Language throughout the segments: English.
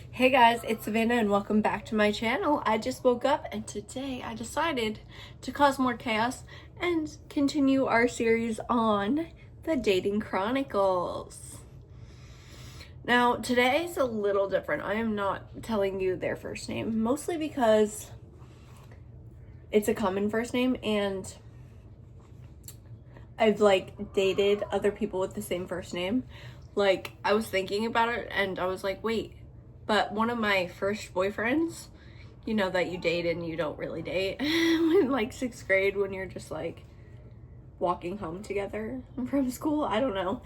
Hey guys, it's Savannah and welcome back to my channel. I just woke up and today I decided to cause more chaos and continue our series on the Dating Chronicles. Now, today's a little different. I am not telling you their first name, mostly because it's a common first name and I've dated other people with the same first name. I was thinking about it and I was like, wait, but one of my first boyfriends, you know, that you date and you don't really date, in sixth grade when you're just walking home together from school, I don't know.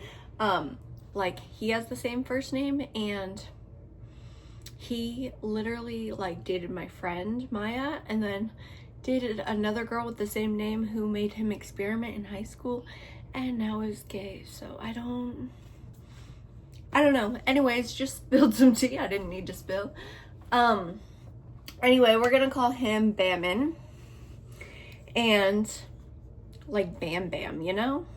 He has the same first name and he literally dated my friend Maya and then dated another girl with the same name who made him experiment in high school and now is gay. So I don't know. Anyways, just spilled some tea. I didn't need to spill. Anyway, we're gonna call him Bamin. And Bam Bam, you know?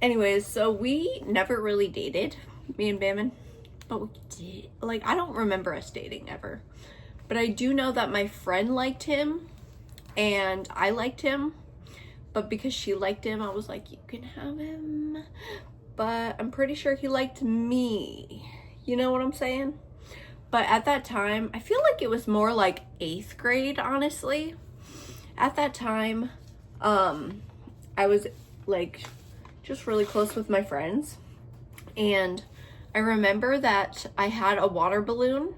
Anyways, so we never really dated, me and Bamin. But we did. I don't remember us dating ever. But I do know that my friend liked him and I liked him. But because she liked him, I was like, you can have him. But I'm pretty sure he liked me. You know what I'm saying? But at that time, I feel like it was more like 8th grade, honestly. At that time, I was just really close with my friends. And I remember that I had a water balloon.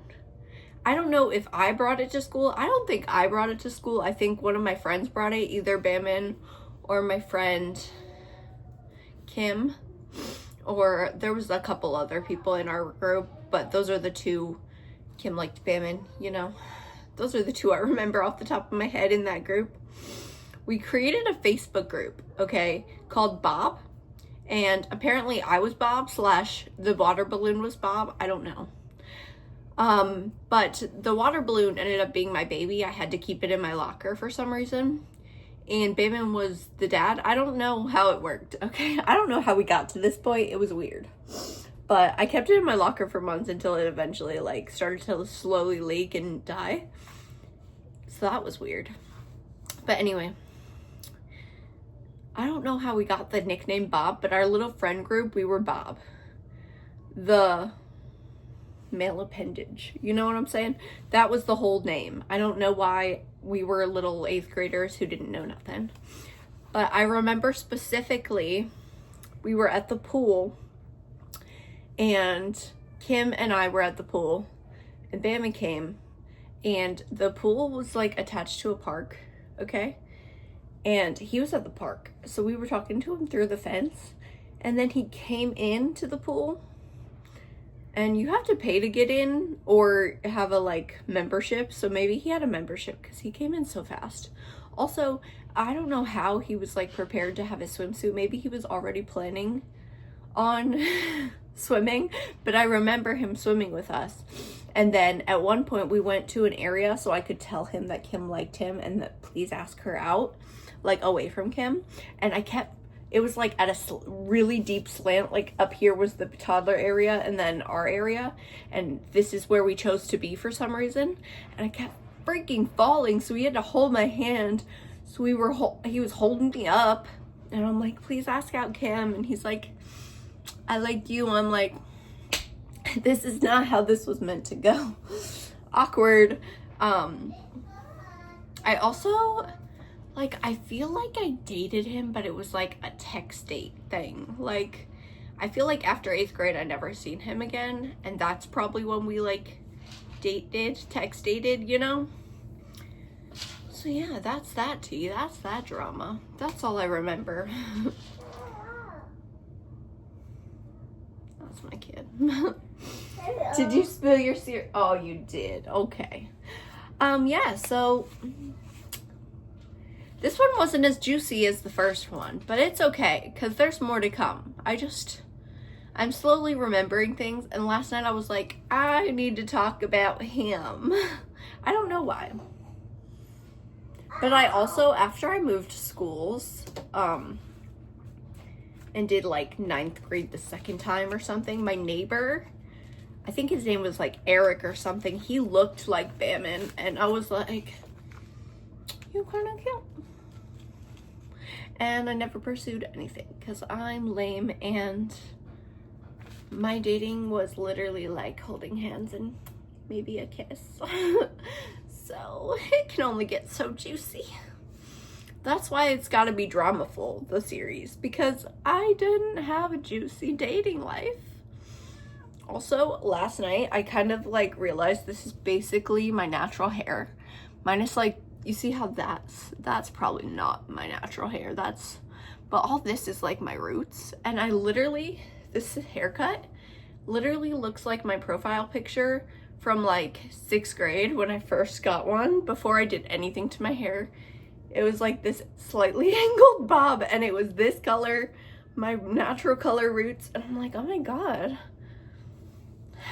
I don't know if I brought it to school. I don't think I brought it to school. I think one of my friends brought it, either Bamin or my friend Kim. Or there was a couple other people in our group, but those are the two. Kim liked Bamin, you know. Those are the two I remember off the top of my head in that group. We created a Facebook group, okay, called Bob. And apparently I was Bob / the water balloon was Bob. I don't know. But the water balloon ended up being my baby. I had to keep it in my locker for some reason. And Bamin was the dad. I don't know how it worked, okay? I don't know how we got to this point. It was weird. But I kept it in my locker for months until it eventually started to slowly leak and die. So that was weird. But anyway, I don't know how we got the nickname Bob, but our little friend group, we were Bob. The male appendage. You know what I'm saying? That was the whole name. I don't know why we were little 8th graders who didn't know nothing. But I remember specifically we were at the pool and Kim and I were at the pool and Bamin came and the pool was attached to a park, okay? And he was at the park. So we were talking to him through the fence and then he came into the pool. And you have to pay to get in or have a membership. So maybe he had a membership because he came in so fast. Also, I don't know how he was prepared to have a swimsuit. Maybe he was already planning on swimming, but I remember him swimming with us. And then at one point we went to an area so I could tell him that Kim liked him and that please ask her out, away from Kim. And it was at a really deep slant. Up here was the toddler area and then our area. And this is where we chose to be for some reason. And I kept freaking falling. So he had to hold my hand. So he was holding me up. And I'm like, please ask out Kim. And he's like, I like you. I'm like, this is not how this was meant to go. Awkward. I also... I feel like I dated him, but it was a text date thing. I feel like after 8th grade, I never seen him again. And that's probably when we text dated, you know? So yeah, that's that tea. That's that drama. That's all I remember. That's my kid. Did you spill your cereal? Oh, you did. Okay. Yeah, so... This one wasn't as juicy as the first one, but it's okay, because there's more to come. I'm slowly remembering things, and last night I was like, I need to talk about him. I don't know why. But I also, after I moved schools, and did 9th grade the second time or something, my neighbor I think his name was like Eric or something. He looked like Bamin, and I was like, you kind of cute. And I never pursued anything because I'm lame, and my dating was literally like holding hands and maybe a kiss. So it can only get so juicy. That's why it's got to be dramaful, the series, because I didn't have a juicy dating life. Also, last night I kind of like realized this is basically my natural hair, minus like, you see how that's probably not my natural hair, but all this is like my roots. And I literally, this haircut literally looks like my profile picture from like 6th grade when I first got one, before I did anything to my hair. It was like this slightly angled bob, and it was this color, my natural color roots, and I'm like, oh my god,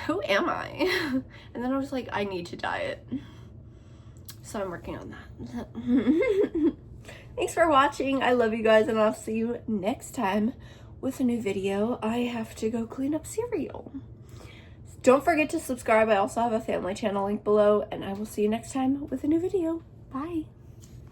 who am I? And then I was like, I need to dye it. So I'm working on that. Thanks for watching. I love you guys, and I'll see you next time with a new video. I have to go clean up cereal. Don't forget to subscribe. I also have a family channel link below, and I will see you next time with a new video. Bye.